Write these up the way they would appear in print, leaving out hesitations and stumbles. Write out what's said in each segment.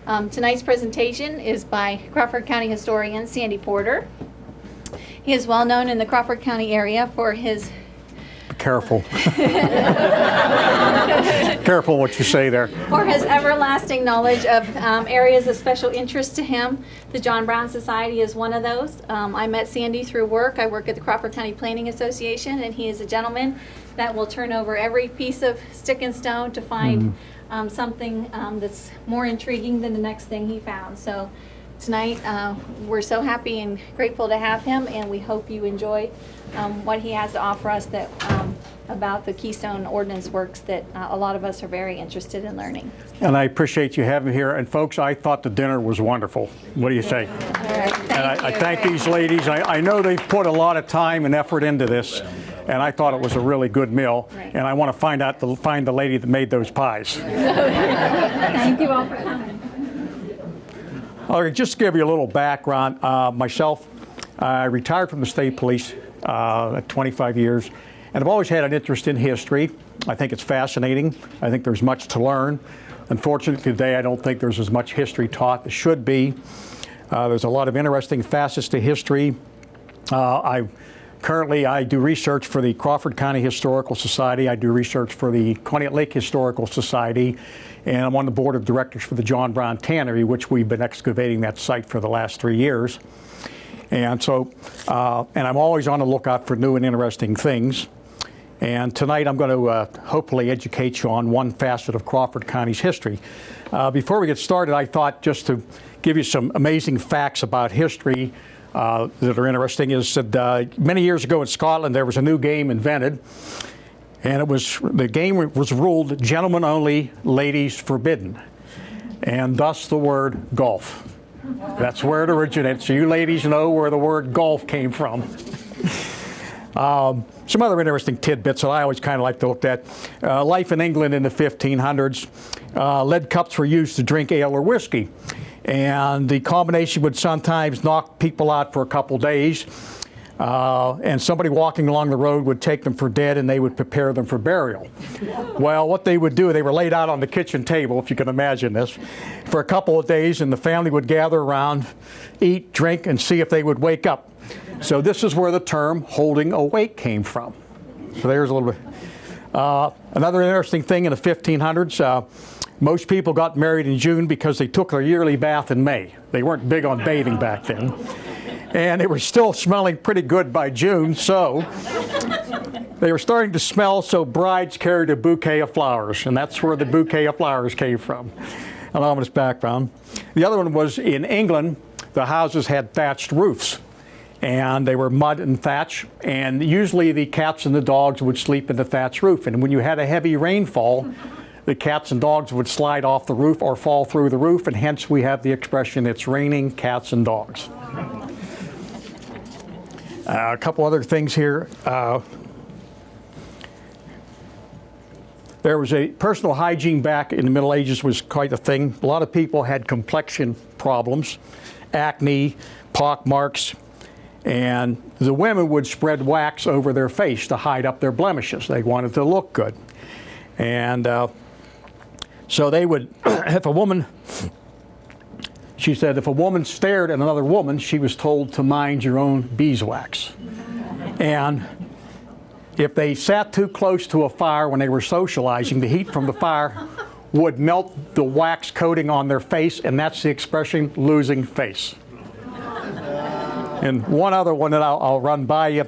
Tonight's presentation is by Crawford County historian Sandy Porter. He is well known in the Crawford County area for his... Careful. Careful what you say there. For his everlasting knowledge of areas of special interest to him. The John Brown Society is one of those. I met Sandy through work. I work at the Crawford County Planning Association, and he is a gentleman that will turn over every piece of stick and stone to find something that's more intriguing than the next thing he found. So tonight we're so happy and grateful to have him, and we hope you enjoy what he has to offer us that about the Keystone Ordinance works that a lot of us are very interested in learning. And I appreciate you having me here. And folks, I thought the dinner was wonderful. What do you say? All right. I thank these ladies. I know they've put a lot of time and effort into this, and I thought it was a really good meal. Right. And I want to find the lady that made those pies. Thank you all for coming. All right, just to give you a little background, myself, I retired from the state police at 25 years, and I've always had an interest in history. I think it's fascinating. I think there's much to learn. Unfortunately, today I don't think there's as much history taught as should be. There's a lot of interesting facets to history. Currently, I do research for the Crawford County Historical Society. I do research for the Quaniat Lake Historical Society, and I'm on the board of directors for the John Brown Tannery, which we've been excavating that site for the last 3 years. And so, and I'm always on the lookout for new and interesting things. And tonight I'm going to hopefully educate you on one facet of Crawford County's history. Before we get started, I thought just to give you some amazing facts about history that are interesting is that many years ago in Scotland there was a new game invented, and the game was ruled gentlemen only, ladies forbidden, and thus the word golf. That's where it originated. So you ladies know where the word golf came from. Some other interesting tidbits that I always kind of like to look at. Life in England in the 1500s. Lead cups were used to drink ale or whiskey. And the combination would sometimes knock people out for a couple days. And somebody walking along the road would take them for dead, and they would prepare them for burial. Well, what they would do, they were laid out on the kitchen table, if you can imagine this, for a couple of days, and the family would gather around, eat, drink, and see if they would wake up. So this is where the term holding awake came from. So there's a little bit. Another interesting thing in the 1500s, most people got married in June because they took their yearly bath in May. They weren't big on bathing back then. And they were still smelling pretty good by June, so they were starting to smell, so brides carried a bouquet of flowers, and that's where the bouquet of flowers came from. An ominous background. The other one was in England, the houses had thatched roofs, and they were mud and thatch, and usually the cats and the dogs would sleep in the thatched roof, and when you had a heavy rainfall, the cats and dogs would slide off the roof or fall through the roof, and hence we have the expression, it's raining cats and dogs. A couple other things here. There was a personal hygiene back in the Middle Ages was quite a thing. A lot of people had complexion problems, acne, pock marks, and the women would spread wax over their face to hide up their blemishes. They wanted to look good. And so they would, if a woman, she said, if a woman stared at another woman, she was told to mind your own beeswax. And if they sat too close to a fire when they were socializing, the heat from the fire would melt the wax coating on their face, and that's the expression, losing face. And one other one that I'll run by you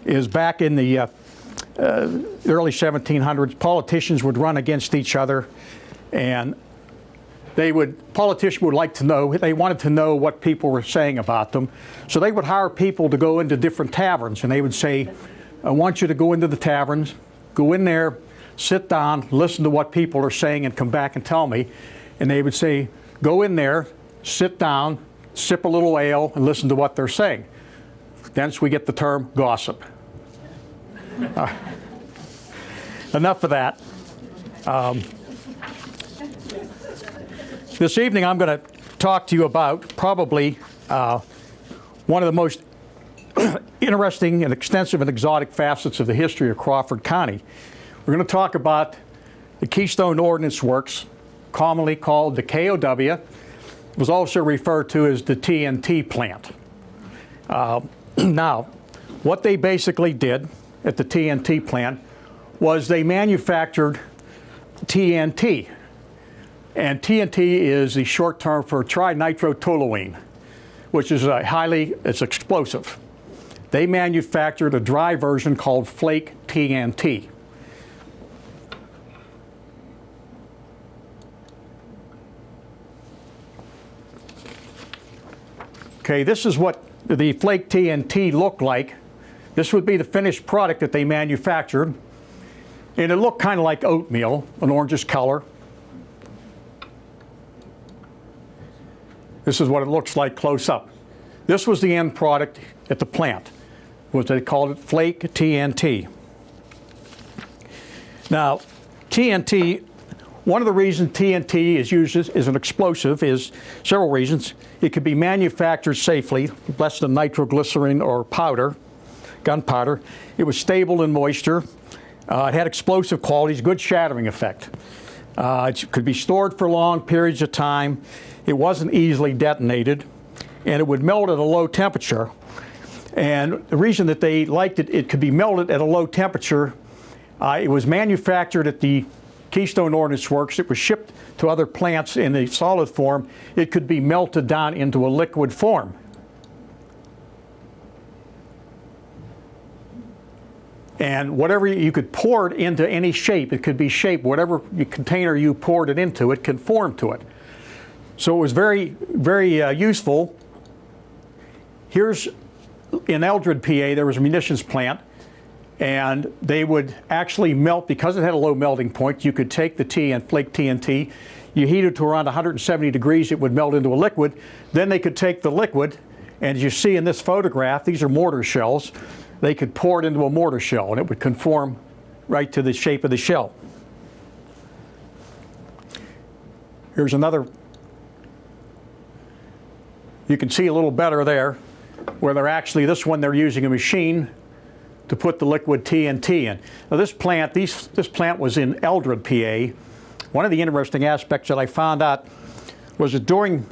is back in the early 1700s, politicians would run against each other, and politicians would like to know, they wanted to know what people were saying about them. So they would hire people to go into different taverns, and they would say, I want you to go into the taverns, go in there, sit down, listen to what people are saying, and come back and tell me. And they would say, go in there, sit down, sip a little ale, and listen to what they're saying. Thence we get the term gossip. Enough of that. This evening I'm going to talk to you about probably one of the most interesting and extensive and exotic facets of the history of Crawford County. We're going to talk about the Keystone Ordinance works, commonly called the KOW. was also referred to as the TNT plant. Now, what they basically did at the TNT plant was they manufactured TNT. And TNT is the short term for trinitrotoluene, which is it's explosive. They manufactured a dry version called flake TNT. Okay, this is what the flake TNT looked like. This would be the finished product that they manufactured. And it looked kind of like oatmeal, an orangish color. This is what it looks like close up. This was the end product at the plant. They called it flake TNT. Now, TNT, one of the reasons TNT is used as an explosive is several reasons. It could be manufactured safely, less than nitroglycerin or powder, gunpowder. It was stable in moisture. It had explosive qualities, good shattering effect. It could be stored for long periods of time. It wasn't easily detonated, and it would melt at a low temperature. And the reason that they liked it, it could be melted at a low temperature. It was manufactured at the Keystone Ordinance Works. It was shipped to other plants in a solid form. It could be melted down into a liquid form. And whatever you could pour it into any shape, it could be shaped, whatever container you poured it into, it conformed to it. So it was very, very useful. Here's in Eldred, PA, there was a munitions plant, and they would actually melt, because it had a low melting point. You could take the flake TNT, you heat it to around 170 degrees, it would melt into a liquid. Then they could take the liquid, and as you see in this photograph, these are mortar shells. They could pour it into a mortar shell, and it would conform right to the shape of the shell. Here's another. You can see a little better there, where they're actually, this one they're using a machine to put the liquid TNT in. Now this plant was in Eldred, PA. One of the interesting aspects that I found out was that during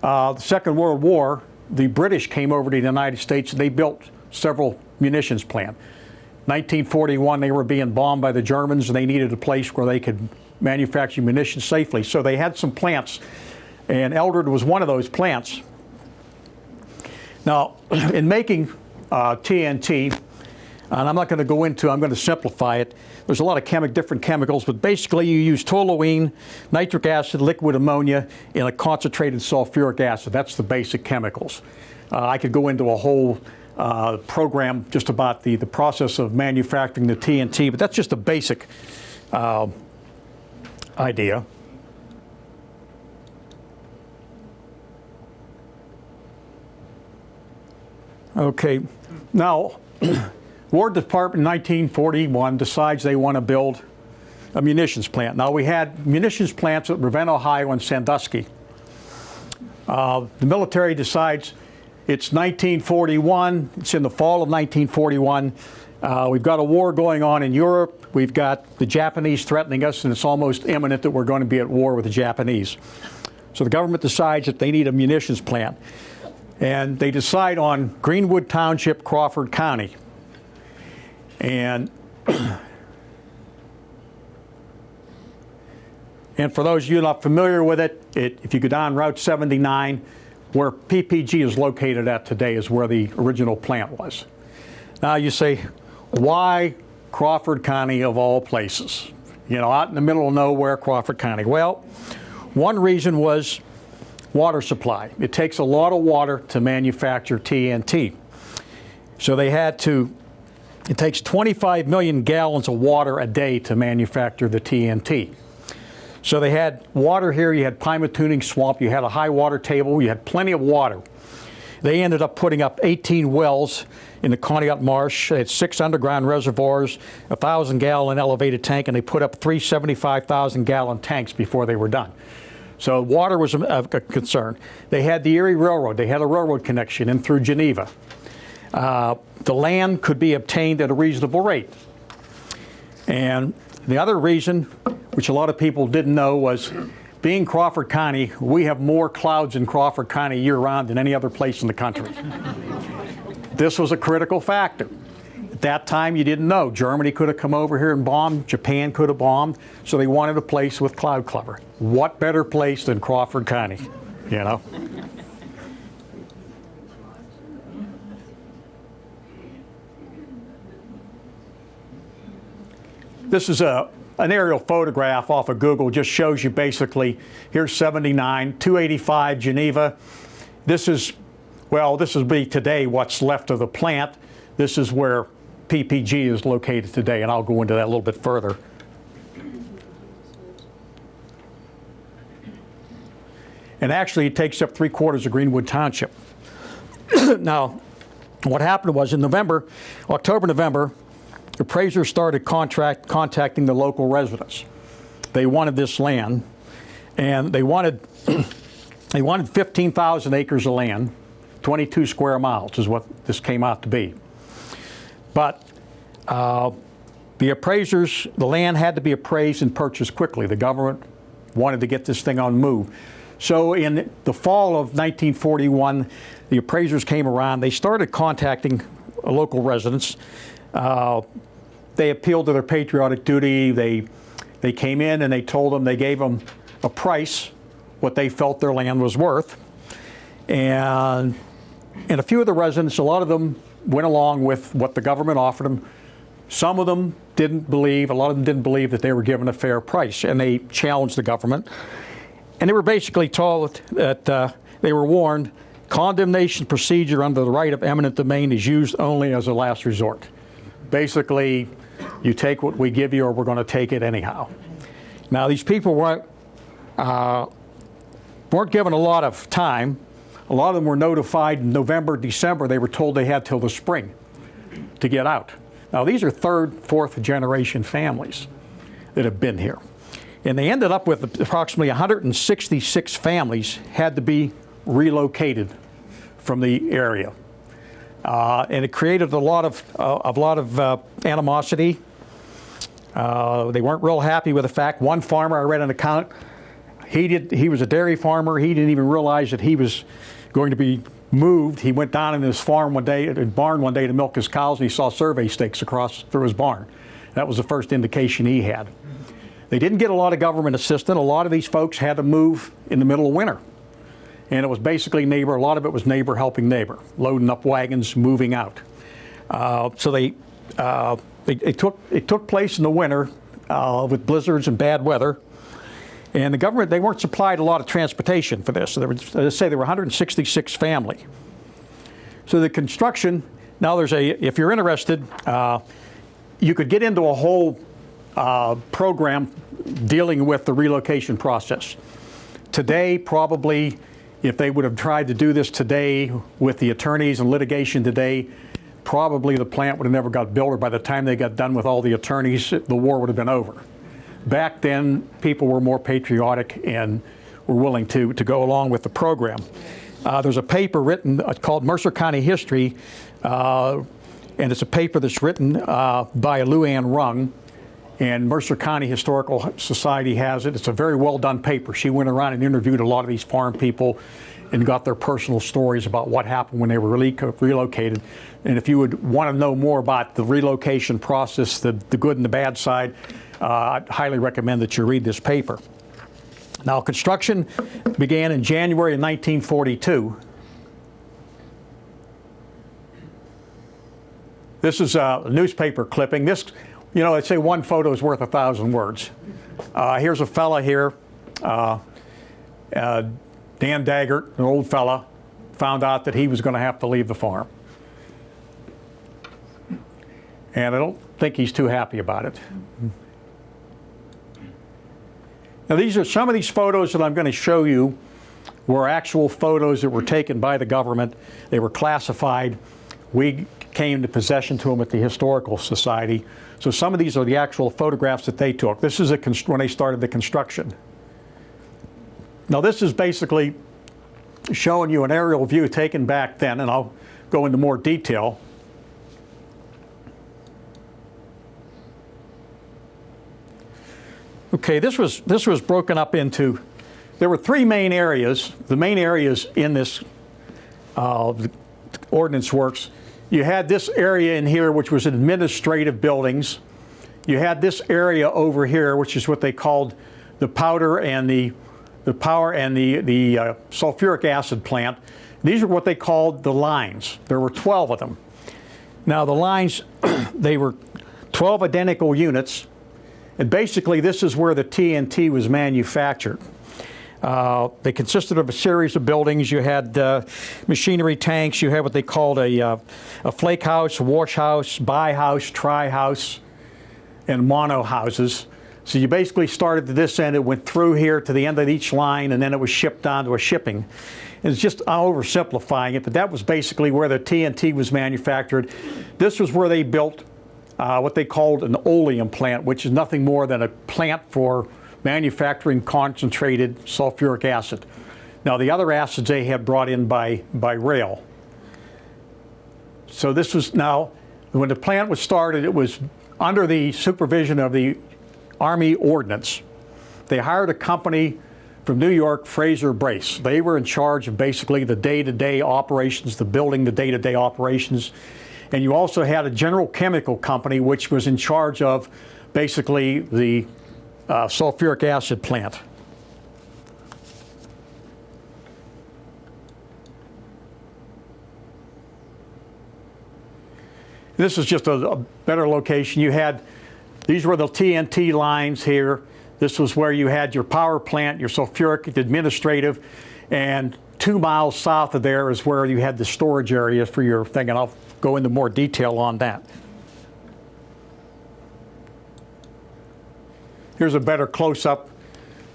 the Second World War, the British came over to the United States and they built several munitions plants. 1941, they were being bombed by the Germans and they needed a place where they could manufacture munitions safely. So they had some plants, and Eldred was one of those plants. Now, in making TNT, and I'm not going to go into, I'm going to simplify it. There's a lot of different chemicals, but basically you use toluene, nitric acid, liquid ammonia, and a concentrated sulfuric acid. That's the basic chemicals. I could go into a whole program just about the process of manufacturing the TNT, but that's just a basic idea. Okay, now, War Department in 1941 decides they want to build a munitions plant. Now, we had munitions plants at Ravenna, Ohio, and Sandusky. The military decides it's 1941, it's in the fall of 1941. We've got a war going on in Europe. We've got the Japanese threatening us, and it's almost imminent that we're going to be at war with the Japanese. So the government decides that they need a munitions plant. And they decide on Greenwood Township, Crawford County. And for those of you not familiar with it, if you go down Route 79, where PPG is located at today is where the original plant was. Now you say, why Crawford County of all places? You know, out in the middle of nowhere, Crawford County. Well, one reason was water supply. It takes a lot of water to manufacture TNT. So they had to, it takes 25 million gallons of water a day to manufacture the TNT. So they had water here, you had Pymatuning Swamp, you had a high water table, you had plenty of water. They ended up putting up 18 wells in the Conneaut Marsh. They had 6 underground reservoirs, a 1,000-gallon elevated tank, and they put up 3 75,000-gallon tanks before they were done. So water was a concern. They had the Erie Railroad. They had a railroad connection in through Geneva. The land could be obtained at a reasonable rate. And the other reason, which a lot of people didn't know, was being Crawford County, we have more clouds in Crawford County year-round than any other place in the country. This was a critical factor. At that time, you didn't know. Germany could have come over here and bombed. Japan could have bombed. So they wanted a place with cloud cover. What better place than Crawford County, you know? This is an aerial photograph off of Google. Just shows you basically, here's 79, 285 Geneva. This is, well, this would be today what's left of the plant. This is where PPG is located today, and I'll go into that a little bit further. And actually, it takes up 3/4 of Greenwood Township. Now, what happened was in November, November, appraisers started contacting the local residents. They wanted this land, and they wanted 15,000 acres of land, 22 square miles is what this came out to be. But the appraisers, the land had to be appraised and purchased quickly. The government wanted to get this thing on the move. So in the fall of 1941, the appraisers came around. They started contacting local residents. They appealed to their patriotic duty. They came in and they told them, they gave them a price, what they felt their land was worth. And a few of the residents, a lot of them went along with what the government offered them. Some of them didn't believe, a lot of them didn't believe that they were given a fair price, and they challenged the government. And they were basically told that they were warned, condemnation procedure under the right of eminent domain is used only as a last resort. Basically, you take what we give you or we're going to take it anyhow. Now, these people weren't given a lot of time. A lot of them were notified in November, December. They were told they had till the spring to get out. Now, these are third, fourth generation families that have been here. And they ended up with approximately 166 families had to be relocated from the area. And it created a lot of animosity. They weren't real happy with the fact. One farmer, I read an account, he was a dairy farmer. He didn't even realize that he was going to be moved. He went down in his barn one day to milk his cows, and he saw survey stakes across through his barn. That was the first indication he had. They didn't get a lot of government assistance. A lot of these folks had to move in the middle of winter. And it was basically a lot of it was neighbor helping neighbor, loading up wagons, moving out. So it took place in the winter with blizzards and bad weather. And the government, they weren't supplied a lot of transportation for this. So there were, as I say, there were 166 family. So the construction, now if you're interested, you could get into a whole program dealing with the relocation process. Today, probably, if they would have tried to do this today with the attorneys and litigation today, probably the plant would have never got built, or by the time they got done with all the attorneys, the war would have been over. Back then, people were more patriotic and were willing to go along with the program. There's a paper written called Mercer County History, and it's a paper that's written by Lou Ann Rung, and Mercer County Historical Society has it. It's a very well done paper. She went around and interviewed a lot of these farm people and got their personal stories about what happened when they were relocated. And if you would want to know more about the relocation process, the good and the bad side, I'd highly recommend that you read this paper. Now, construction began in January of 1942. This is a newspaper clipping. This, you know, they say one photo is worth 1,000 words. Here's a fella here, Dan Daggert, an old fella, found out that he was going to have to leave the farm. And I don't think he's too happy about it. Now, these are some of these photos that I'm going to show you were actual photos that were taken by the government. They were classified. We came into possession to them at the Historical Society. So some of these are the actual photographs that they took. This is when they started the construction. Now, this is basically showing you an aerial view taken back then, and I'll go into more detail. Okay, this was broken up into there were three main areas. The main areas in this ordinance works. You had this area in here, which was administrative buildings. You had this area over here, which is what they called the powder and the sulfuric acid plant. These are what they called the lines. There were 12 of them. Now the lines, they were 12 identical units, and basically this is where the TNT was manufactured. They consisted of a series of buildings. You had machinery tanks. You had what they called a flake house, wash house, bi house, tri house, and mono houses. So you basically started at this end, it went through here to the end of each line, and then it was shipped onto a shipping. It's just, I'm oversimplifying it, but that was basically where the TNT was manufactured. This was where they built what they called an oleum plant, which is nothing more than a plant for manufacturing concentrated sulfuric acid. Now the other acids they had brought in by rail. So this was, now when the plant was started, it was under the supervision of the Army Ordnance. They hired a company from New York, Fraser Brace. They were in charge of basically the day-to-day operations, the building, the day-to-day operations. And you also had a general chemical company which was in charge of basically the sulfuric acid plant. This is just a better location. You had, these were the TNT lines here. This was where you had your power plant, your sulfuric, administrative, and 2 miles south of there is where you had the storage area for your thing, and I'll go into more detail on that. Here's a better close-up.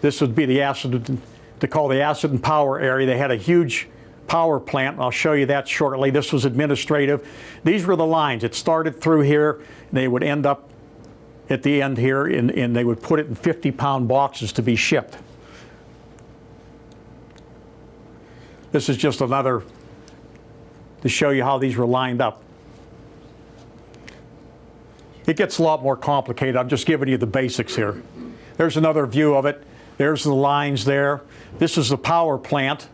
This would be the acid, they call the acid and power area. They had a huge power plant, and I'll show you that shortly. This was administrative. These were the lines. It started through here, and they would end up at the end here, and they would put it in 50-pound boxes to be shipped. This is just another to show you how these were lined up. It gets a lot more complicated. I'm just giving you the basics here. There's another view of it. There's the lines there. This is the power plant,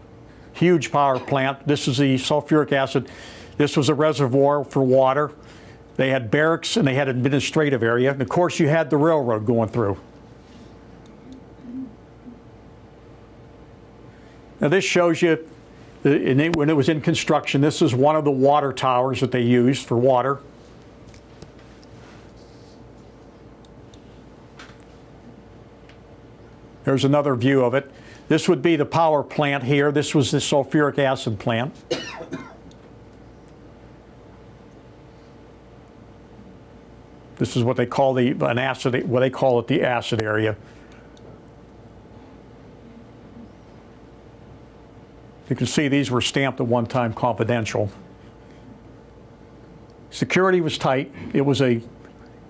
huge power plant. This is the sulfuric acid. This was a reservoir for water. They had barracks and they had administrative area. And of course you had the railroad going through. Now this shows you, when it was in construction, this is one of the water towers that they used for water. There's another view of it. This would be the power plant here. This was the sulfuric acid plant. This is what they call what they call it the acid area. You can see these were stamped at one time confidential. Security was tight. It was there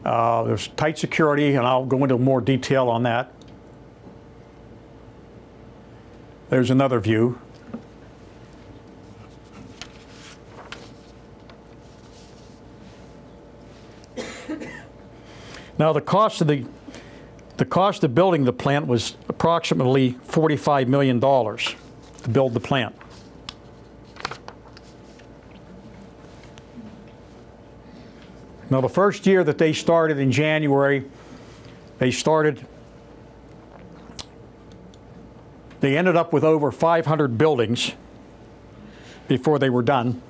was tight security, and I'll go into more detail on that. There's another view. Now the cost of building the plant was approximately $45 million to build the plant. Now the first year that they started in January, they ended up with over 500 buildings before they were done.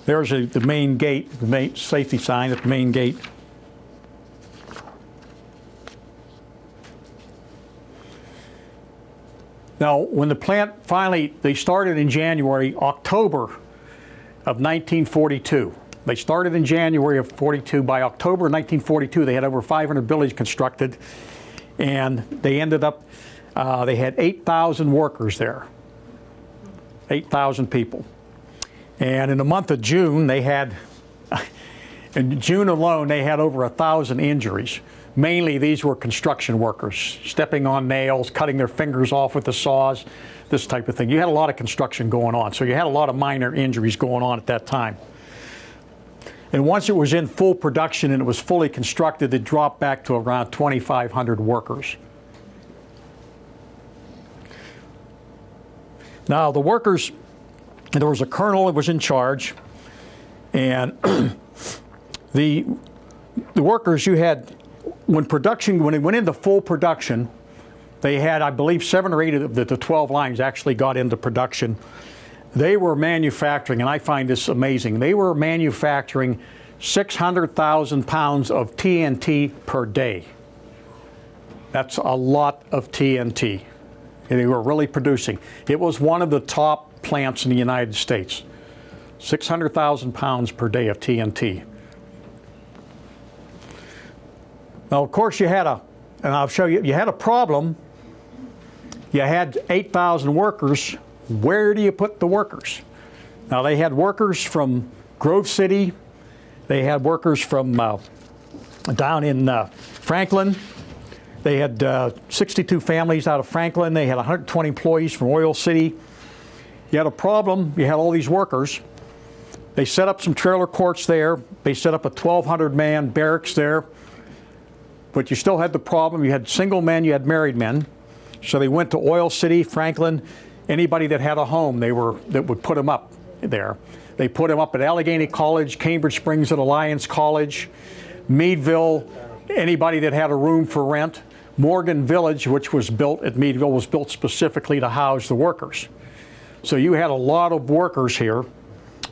There's the main gate, the main safety sign at the main gate. Now, when the plant finally, they started in January, October of 1942. They started in January of 42. By October of 1942, they had over 500 buildings constructed, and they ended up, they had 8,000 workers there, 8,000 people. And in the month of June, they had, in June alone, they had over 1,000 injuries. Mainly these were construction workers, stepping on nails, cutting their fingers off with the saws, this type of thing. You had a lot of construction going on, so you had a lot of minor injuries going on at that time. And once it was in full production and it was fully constructed, it dropped back to around 2,500 workers. Now, the workers, there was a colonel that was in charge, and the workers you had, when it went into full production, they had, I believe, 7 or 8 of the 12 lines actually got into production. They were manufacturing, and I find this amazing, they were manufacturing 600,000 pounds of TNT per day. That's a lot of TNT. And they were really producing. It was one of the top plants in the United States. 600,000 pounds per day of TNT. Now, of course, you had and I'll show you, you had a problem. You had 8,000 workers. Where do you put the workers? Now, they had workers from Grove City. They had workers from down in Franklin. They had 62 families out of Franklin. They had 120 employees from Oil City. You had a problem. You had all these workers. They set up some trailer courts there. They set up a 1,200-man barracks there. But you still had the problem. You had single men, you had married men. So they went to Oil City, Franklin. Anybody that had a home, that would put them up there. They put them up at Allegheny College, Cambridge Springs at Alliance College, Meadville, anybody that had a room for rent. Morgan Village, which was built at Meadville, was built specifically to house the workers. So you had a lot of workers here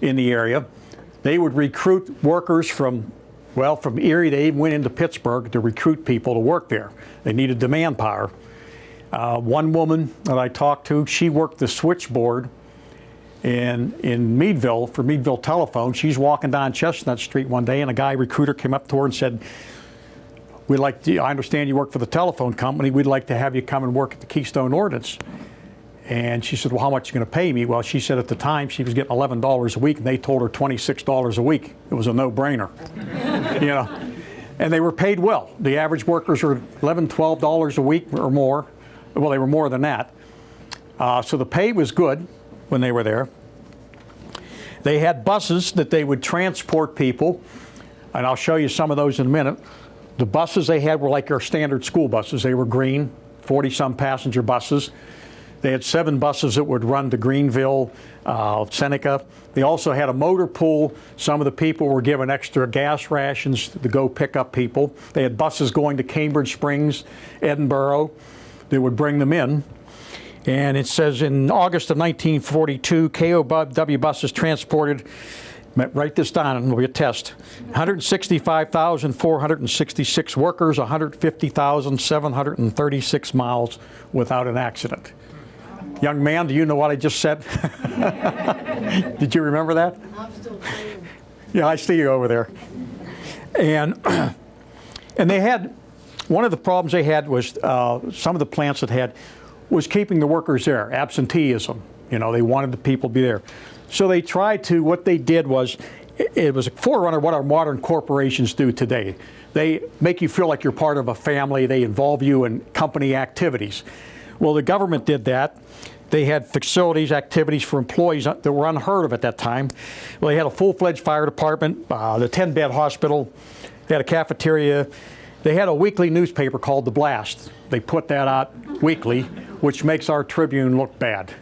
in the area. They would recruit workers from Erie. They even went into Pittsburgh to recruit people to work there. They needed demand power. One woman that I talked to, she worked the switchboard in Meadville for Meadville Telephone. She's walking down Chestnut Street one day, and a guy recruiter came up to her and said, I understand you work for the telephone company. We'd like to have you come and work at the Keystone Ordinance. And she said, well, how much are you going to pay me? Well, she said at the time she was getting $11 a week, and they told her $26 a week. It was a no-brainer, you know. And they were paid well. The average workers were $11, $12 a week or more. Well, they were more than that. So the pay was good when they were there. They had buses that they would transport people, and I'll show you some of those in a minute. The buses they had were like our standard school buses. They were green, 40-some passenger buses. They had 7 buses that would run to Greenville, Seneca. They also had a motor pool. Some of the people were given extra gas rations to go pick up people. They had buses going to Cambridge Springs, Edinburgh. They would bring them in. And it says in August of 1942, KOW buses transported, write this down and it'll be a test, 165,466 workers, 150,736 miles without an accident. Young man, do you know what I just said? Did you remember that? I'm still playing. Yeah, I see you over there. And they had, one of the problems they had was some of the plants that had was keeping the workers there, absenteeism. You know, they wanted the people to be there. So they tried to, what they did was, it was a forerunner of what our modern corporations do today. They make you feel like you're part of a family. They involve you in company activities. Well, the government did that. They had facilities, activities for employees that were unheard of at that time. Well, they had a full-fledged fire department, the 10-bed hospital. They had a cafeteria. They had a weekly newspaper called The Blast. They put that out weekly, which makes our Tribune look bad.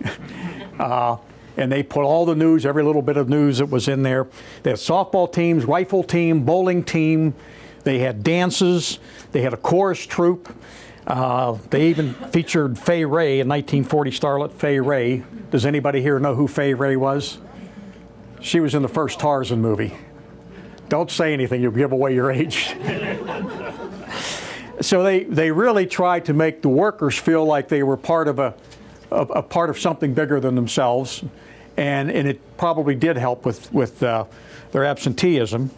And they put all the news, every little bit of news that was in there. They had softball teams, rifle team, bowling team. They had dances. They had a chorus troupe. They even featured Fay Ray, a 1940 starlet, Fay Ray. Does anybody here know who Fay Ray was? She was in the first Tarzan movie. Don't say anything, you'll give away your age. So they really tried to make the workers feel like they were part of a part of something bigger than themselves, and it probably did help with their absenteeism.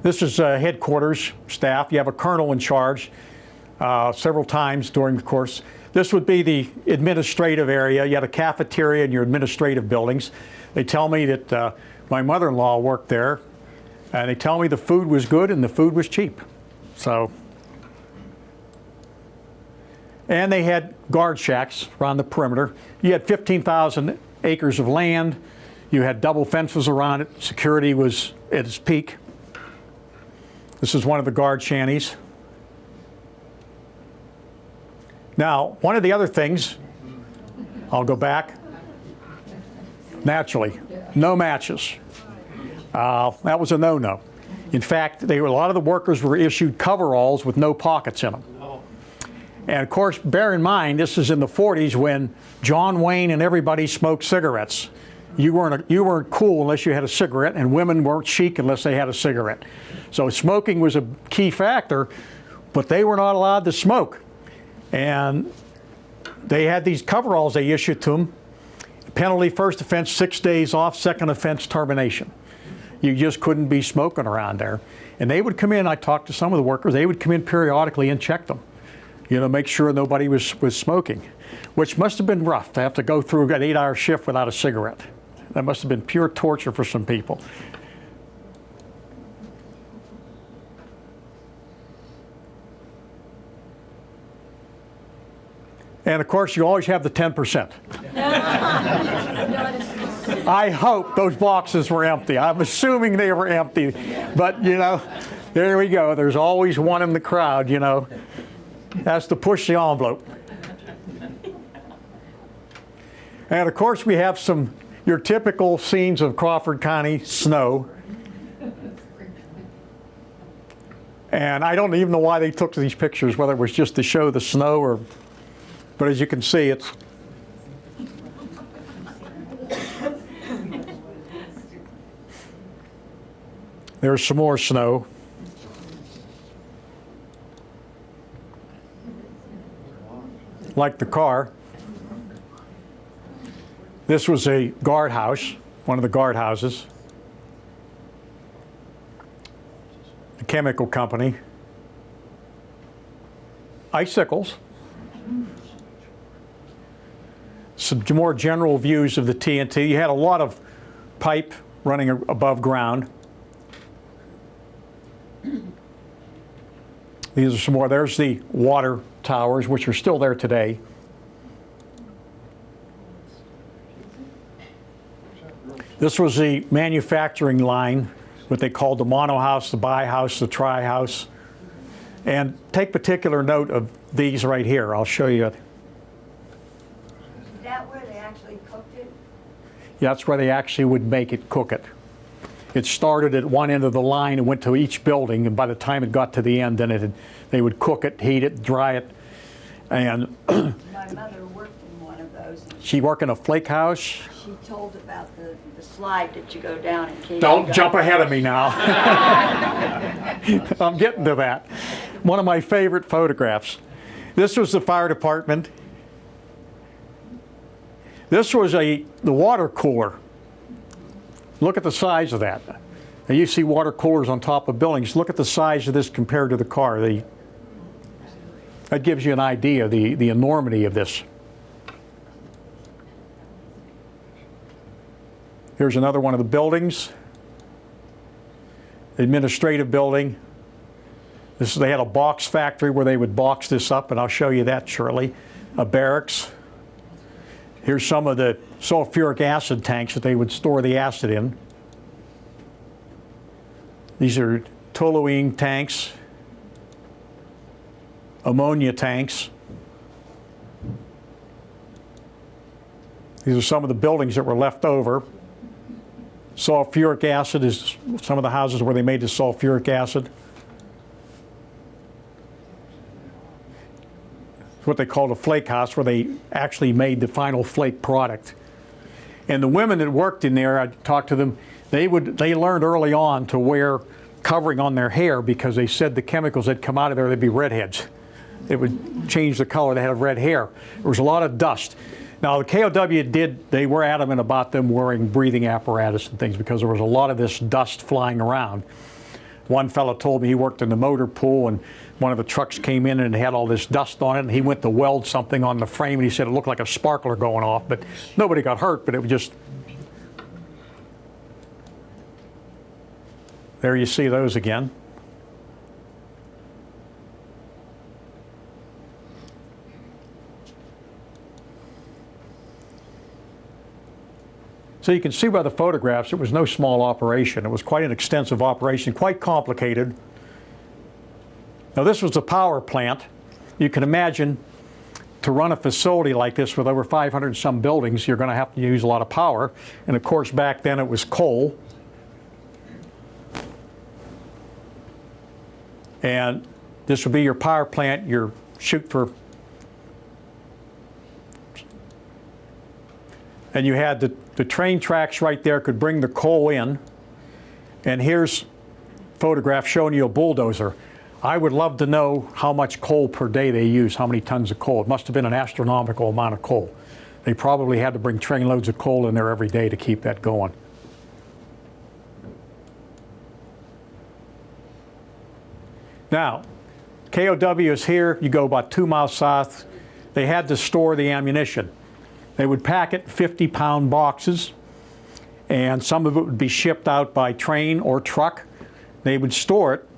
This is headquarters staff. You have a colonel in charge several times during the course. This would be the administrative area. You had a cafeteria in your administrative buildings. They tell me that my mother-in-law worked there, and they tell me the food was good and the food was cheap. So And they had guard shacks around the perimeter. You had 15,000 acres of land. You had double fences around it. Security was at its peak. This is one of the guard shanties. Now, one of the other things, I'll go back. Naturally, no matches. That was a no-no. In fact, a lot of the workers were issued coveralls with no pockets in them. And of course, bear in mind, this is in the 40s when John Wayne and everybody smoked cigarettes. You weren't cool unless you had a cigarette, and women weren't chic unless they had a cigarette. So smoking was a key factor, but they were not allowed to smoke. And they had these coveralls they issued to them. Penalty, first offense, 6 days off, second offense, termination. You just couldn't be smoking around there. And they would come in, I talked to some of the workers, they would come in periodically and check them. You know, make sure nobody was smoking, which must have been rough to have to go through an 8-hour shift without a cigarette. That must have been pure torture for some people. And of course, you always have the 10%. I hope those boxes were empty. I'm assuming they were empty. But, you know, there we go. There's always one in the crowd, you know. That's to push the envelope. And of course, we have your typical scenes of Crawford County snow. And I don't even know why they took these pictures, whether it was just to show the snow or, but as you can see, it's there's some more snow. Like the car. This was a guardhouse, one of the guardhouses. The chemical company. Icicles. Some more general views of the TNT. You had a lot of pipe running above ground. These are some more. There's the water towers, which are still there today. This was the manufacturing line, what they called the mono house, the bi house, the tri house. And take particular note of these right here. I'll show you. Is that where they actually cooked it? Yeah, that's where they actually would make it, cook it. It started at one end of the line and went to each building, and by the time it got to the end, then they would cook it, heat it, dry it. And My mother worked in one of those. she worked in a flake house. She told about the slide that you go down in case. Don't jump ahead of me now. I'm getting to that. One of my favorite photographs. This was the fire department. This was the water cooler. Look at the size of that. Now you see water coolers on top of buildings. Look at the size of this compared to the car. That gives you an idea of the enormity of this. Here's another one of the buildings. Administrative building. They had a box factory where they would box this up, and I'll show you that shortly. A barracks. Here's some of the sulfuric acid tanks that they would store the acid in. These are toluene tanks, ammonia tanks. These are some of the buildings that were left over. Sulfuric acid is some of the houses where they made the sulfuric acid. What they called a flake house, where they actually made the final flake product. And the women that worked in there, I talked to them, they learned early on to wear covering on their hair because they said the chemicals that come out of there, they'd be redheads. It would change the color, they had red hair. There was a lot of dust. Now the KOW they were adamant about them wearing breathing apparatus and things because there was a lot of this dust flying around. One fellow told me he worked in the motor pool and one of the trucks came in and it had all this dust on it, and he went to weld something on the frame and he said it looked like a sparkler going off, but nobody got hurt, but it was just... There you see those again. So you can see by the photographs, it was no small operation. It was quite an extensive operation, quite complicated. Now this was a power plant. You can imagine to run a facility like this with over 500 and some buildings, you're going to have to use a lot of power. And of course, back then it was coal. And this would be your power plant, your chute for, and you had the train tracks right there could bring the coal in. And here's a photograph showing you a bulldozer. I would love to know how much coal per day they use, how many tons of coal. It must have been an astronomical amount of coal. They probably had to bring train loads of coal in there every day to keep that going. Now, KOW is here. You go about 2 miles south. They had to store the ammunition. They would pack it in 50-pound boxes, and some of it would be shipped out by train or truck. They would store it,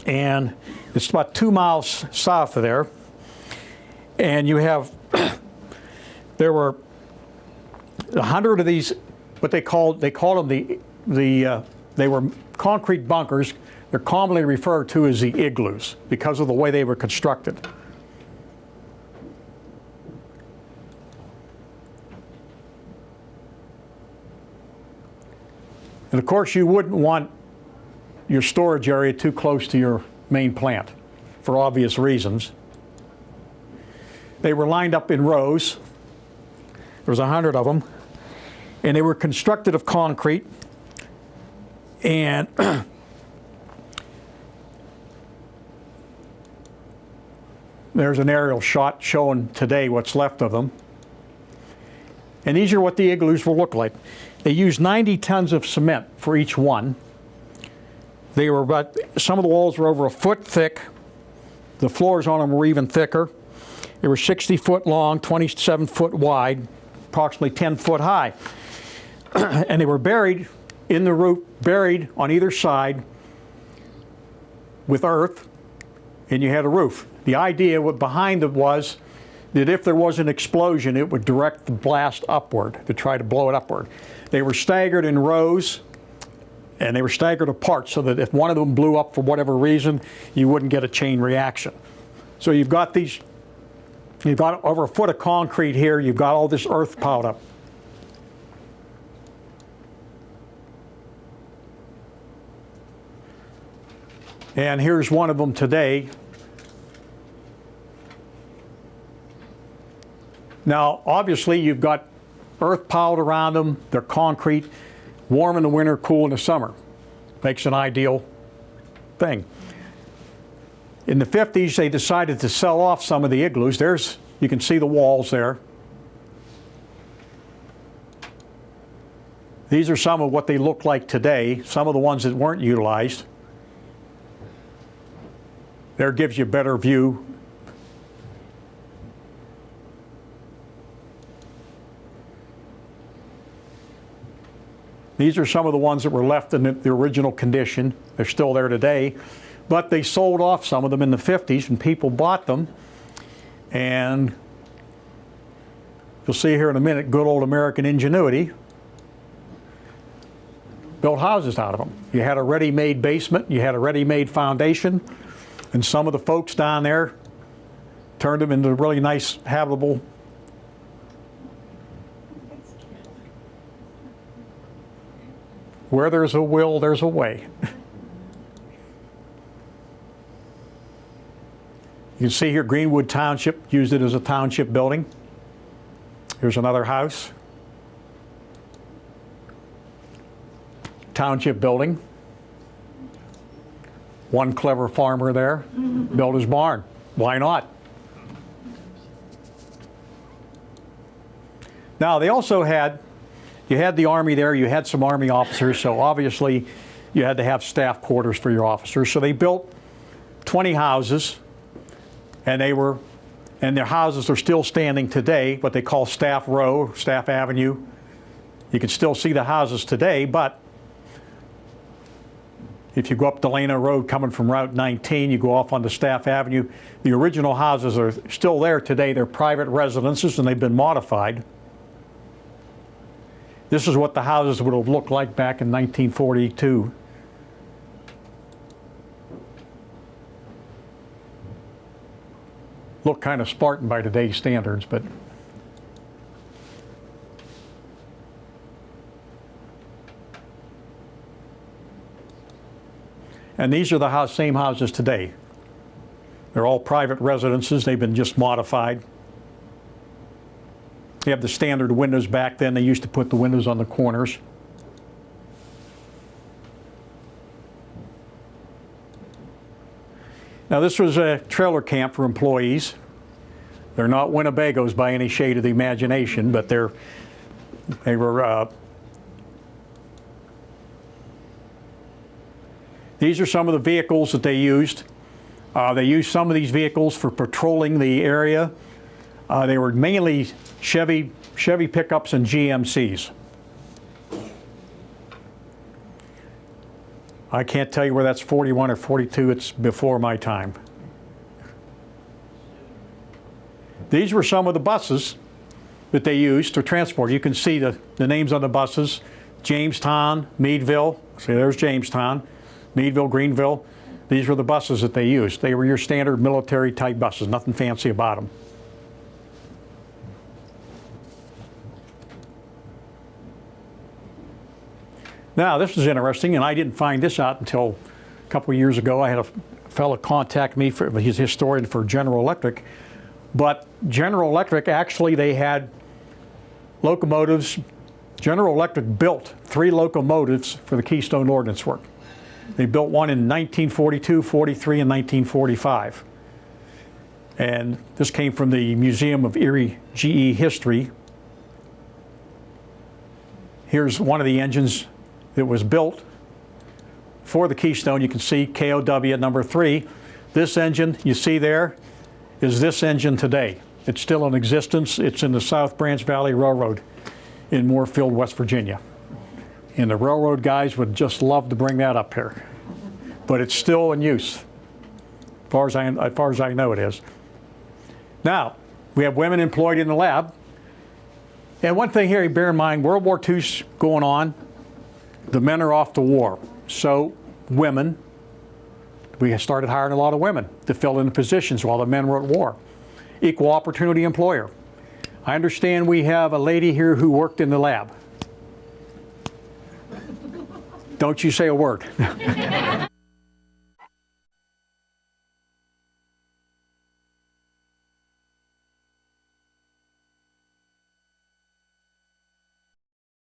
and it's about 2 miles south of there. And you have, there were 100 of these, what they called them they were concrete bunkers. They're commonly referred to as the igloos because of the way they were constructed. And of course, you wouldn't want your storage area too close to your main plant for obvious reasons. They were lined up in rows. There was 100 of them. And they were constructed of concrete. And there's an aerial shot showing today what's left of them. And these are what the igloos will look like. They used 90 tons of cement for each one. They were about, some of the walls were over a foot thick. The floors on them were even thicker. They were 60 foot long, 27 foot wide, approximately 10 foot high. And they were buried in the roof, buried on either side with earth, and you had a roof. The idea behind it was that if there was an explosion, it would direct the blast upward to try to blow it upward. They were staggered in rows, and they were staggered apart so that if one of them blew up for whatever reason, you wouldn't get a chain reaction. So you've got these, you've got over a foot of concrete here, you've got all this earth piled up. And here's one of them today. Now, obviously, you've got earth piled around them. They're concrete, warm in the winter, cool in the summer. Makes an ideal thing. In the 50s, they decided to sell off some of the igloos. There's, you can see the walls there. These are some of what they look like today, some of the ones that weren't utilized. There gives you a better view. These are some of the ones that were left in the original condition. They're still there today. But they sold off some of them in the 50s, and people bought them. And you'll see here in a minute, good old American ingenuity. Built houses out of them. You had a ready-made basement. You had a ready-made foundation. And some of the folks down there turned them into really nice, habitable. Where there's a will, there's a way. You can see here Greenwood Township used it as a township building. Here's another house. Township building. One clever farmer there built his barn. Why not? Now, they also had, you had the Army there, you had some Army officers, so obviously you had to have staff quarters for your officers. So they built 20 houses, and their houses are still standing today, what they call Staff Row, Staff Avenue. You can still see the houses today, but if you go up Delano Road coming from Route 19, you go off onto Staff Avenue, the original houses are still there today. They're private residences, and they've been modified. This is what the houses would have looked like back in 1942. Look kind of Spartan by today's standards, but and these are the same houses today. They're all private residences. They've been just modified. You have the standard windows back then. They used to put the windows on the corners. Now this was a trailer camp for employees. They're not Winnebagos by any shade of the imagination, but they were. These are some of the vehicles that they used. They used some of these vehicles for patrolling the area. They were mainly Chevy pickups and GMCs. I can't tell you whether that's 41 or 42. It's before my time. These were some of the buses that they used to transport. You can see the names on the buses. Jamestown, Meadville. See, there's Jamestown. Meadville, Greenville. These were the buses that they used. They were your standard military type buses, nothing fancy about them. Now, this is interesting, and I didn't find this out until a couple of years ago. I had a fellow contact me, he's a historian for General Electric. But General Electric, actually, they had locomotives. General Electric built 3 locomotives for the Keystone Ordinance work. They built one in 1942, 43, and 1945. And this came from the Museum of Erie GE History. Here's one of the engines that was built for the Keystone. You can see KOW number 3. This engine you see there is this engine today. It's still in existence. It's in the South Branch Valley Railroad in Moorefield, West Virginia. And the railroad guys would just love to bring that up here. But it's still in use, as far as I know it is. Now, we have women employed in the lab. And one thing here, bear in mind, World War II's going on. The men are off to war. So women, we started hiring a lot of women to fill in the positions while the men were at war. Equal opportunity employer. I understand we have a lady here who worked in the lab. Don't you say a word.